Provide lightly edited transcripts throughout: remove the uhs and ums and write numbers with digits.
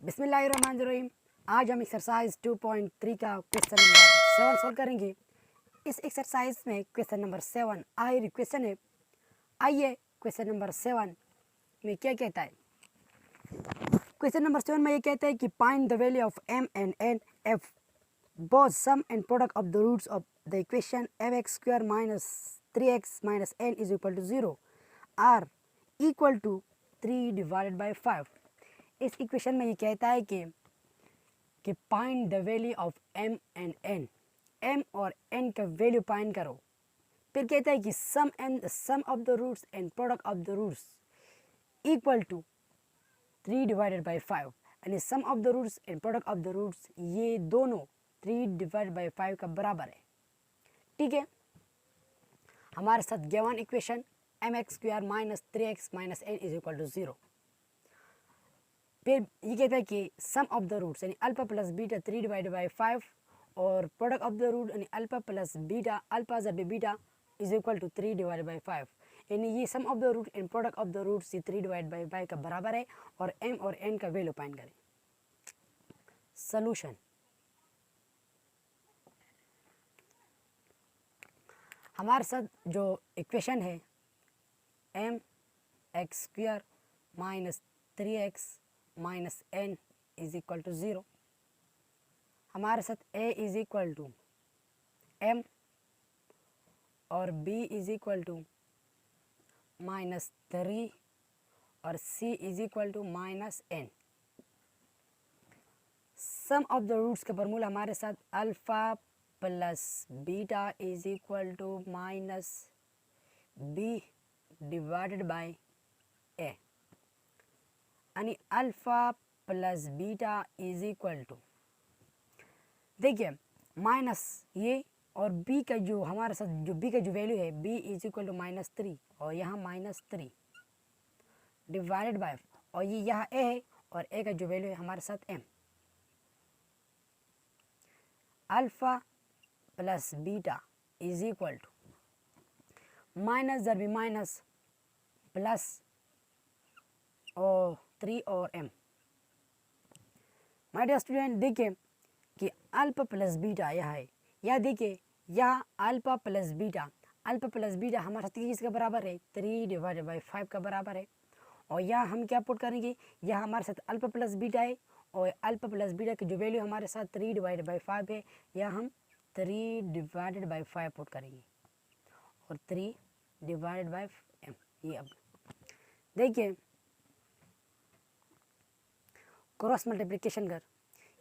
बिस्मिल्लाहिर्रहमानिर्रहीम। आज हम एक्सरसाइज 2.3 का क्वेश्चन नंबर 7 सॉल्व करेंगे। इस एक्सरसाइज में क्वेश्चन नंबर 7 आखिरी क्वेश्चन है। आइए क्वेश्चन नंबर 7 में क्या कहता है। क्वेश्चन नंबर 7 में ये कहता है कि find the value of m and n f both sum and product of the roots of the equation mx square minus 3x minus n is equal to 0 are equal to 3 divided by 5। इस equation में ये कहता है कि find the value of m and n, m और n का value find करो। फिर कहता है कि sum of the roots and product of the roots equal to 3 divided by 5। यानी sum of the roots and product of the roots ये दोनों 3 डिवाइडेड बाई 5 का बराबर है। ठीक है, हमारे साथ given equation mx square minus 3x minus n is equal to 0। फिर ये कहता है कि सम ऑफ द रूट्स यानी alpha plus beta 3 divided by 5 और प्रोडक्ट ऑफ द रूट यानी alpha plus beta alpha zed beta is equal to 3 divided by 5। यानी ये sum of the root and product of the roots ये 3 divide by 5 का बराबर है और m और n का वैल्यू फाइंड करें। सॉल्यूशन, हमारे साथ जो इक्वेशन है m x square minus 3x minus n is equal to 0। हमारे साथ a is equal to m और b is equal to minus 3 और c is equal to minus n। Sum of the roots का formula हमारे साथ alpha plus beta is equal to minus b divided by a, यानी alpha plus beta is equal to, देखिए minus ये और b का जो हमारे साथ जो b का जो वैल्यू है b is equal to minus 3 और यहाँ माइनस 3 डिवाइडेड बाय, और ये यहाँ a है और a का जो वैल्यू है हमारे साथ m। Alpha plus beta is equal to minus जर भी माइनस प्लस और 3 और m। माय डियर स्टूडेंट, देखिए कि अल्फा प्लस बीटा यह है, या देखिए यह अल्फा प्लस बीटा हमारे साथ किसके बराबर है 3 डिवाइडेड बाई 5 का बराबर है। और यहाँ हम क्या पुट करेंगे, यह हमारे साथ अल्फा प्लस बीटा है और अल्फा प्लस बीटा की जो वैल्यू हमारे साथ 3 डिवाइडेड बाई 5 है, यह हम 3 डिवाइडेड बाई 5 पुट करेंगे और 3 डिवाइडेड बाई m। ये अब देखिए क्रॉस मल्टीप्लिकेशन कर,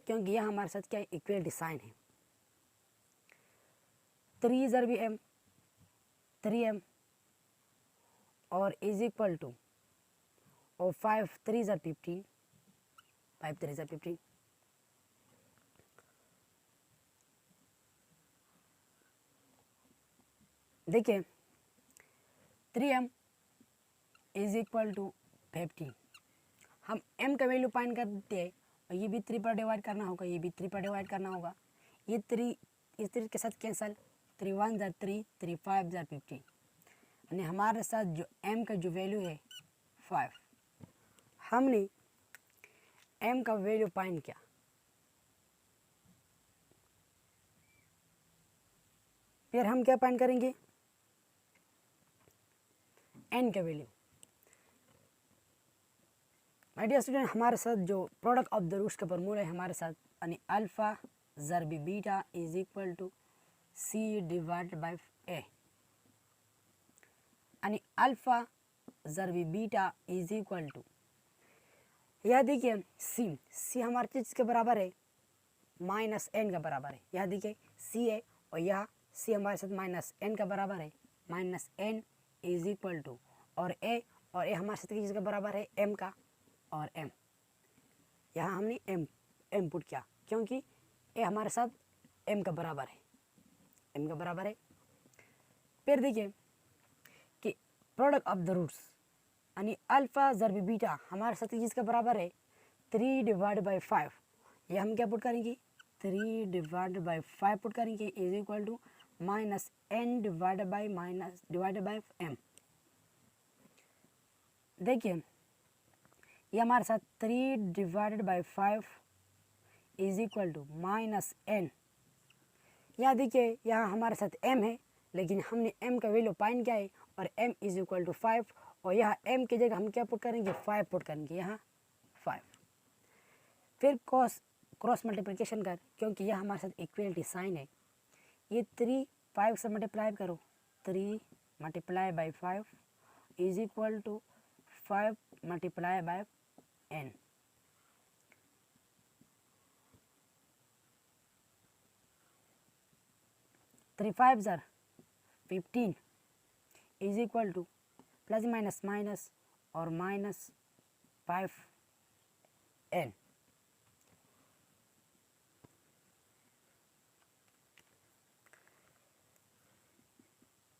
क्योंकि यह हमारे साथ क्या इक्वलिटी साइन है। 3 जर भी m 3m और इज इक्वल टू और 5 3 जर 15 5 3 जर 15। देखिए 3m इज इक्वल टू 15। हम m का वैल्यू फाइंड करते हैं और ये भी 3 पर डिवाइड करना होगा, ये भी 3 पर डिवाइड करना होगा। ये 3 इस 3 के साथ कैंसल, 3 1 ज़र 3 3 5 ज़र 15, यानी हमारे साथ जो m का जो वैल्यू है 5। हमने m का वैल्यू फाइंड किया, फिर हम क्या फाइंड करेंगे n का वैल्यू। माय डियर स्टूडेंट, हमारे साथ जो प्रोडक्ट ऑफ द रूट्स का फॉर्मूला है हमारे साथ, यानी अल्फा ज़र बी beta is equal to c divided by a, यानी अल्फा ज़र बी बीटा इज इक्वल टू, यह देखिए c हमारे चीज़ के बराबर है माइनस n का बराबर है। यह देखिए c है और यह c हमारे साथ माइनस n का बराबर है, minus n is equal to और a हमारे साथ किस का बराबर है m का और m। यहाँ हमने m पुट किया क्योंकि a हमारे साथ m का बराबर है। फिर देखिए कि प्रोडक्ट ऑफ द रूट्स यानी अल्फा ज़र बी बीटा हमारे साथ किसका बराबर है 3 डिवाइड बाई 5। यह हम क्या पुट करेंगे 3 डिवाइड बाई 5 पुट करेंगे is equal to minus n divided by m। देखिए ये हमारे साथ 3 divided by 5 is equal to minus n। यहाँ देखिए यहाँ हमारे साथ m है, लेकिन हमने m का वैल्यू फाइंड किया है और m इज इक्वल टू 5, और यहाँ m की जगह हम क्या पुट करेंगे, 5 पुट करेंगे, यहाँ 5। फिर क्रॉस मल्टीप्लिकेशन कर, क्योंकि यह हमारे साथ इक्वलिटी साइन है। ये 3 5 से मल्टीप्लाई करो, 3 multiply by 5 is equal to 5 multiply by n। Three 5 ज़र 15 is equal to plus minus minus और माइनस 5n।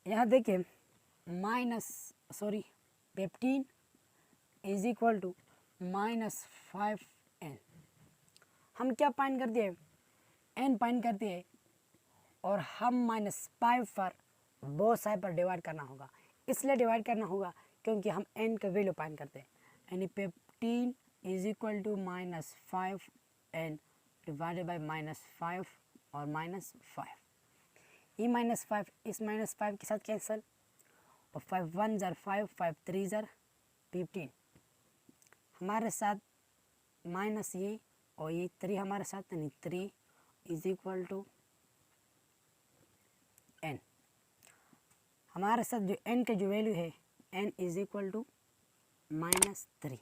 यहाँ देखिए -15 इज इक्वल टू -5n। हम क्या फाइंड कर दिए, n फाइंड कर दिए, और हम -5 पर बोथ साइड पर डिवाइड करना होगा। इसलिए डिवाइड करना होगा क्योंकि हम n का वैल्यू फाइंड करते हैं, यानी 15 is equal to -5n divided by -5 और -5। ये -5 इस -5 के साथ कैंसिल, और 5 1 ज़र 5, 5 3 ज़र 15। हमारे साथ माइनस ये और ये 3 हमारे साथ, यानी 3 इज इक्वल टू n। हमारे साथ जो n का जो वैल्यू है, n इज इक्वल टू -3।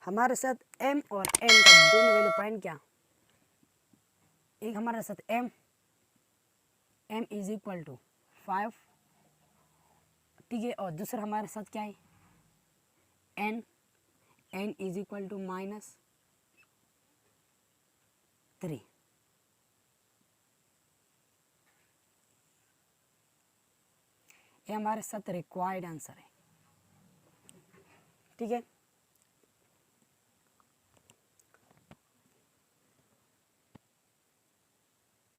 हमारे साथ m और n का दोनों वैल्यू फाइंड किया। एक हमारे साथ m इज इक्वल टू 5, ठीक है, और दूसरा हमारे साथ क्या है, n इज इक्वल टू -3। ये हमारे साथ रिक्वायर्ड आंसर है, ठीक है।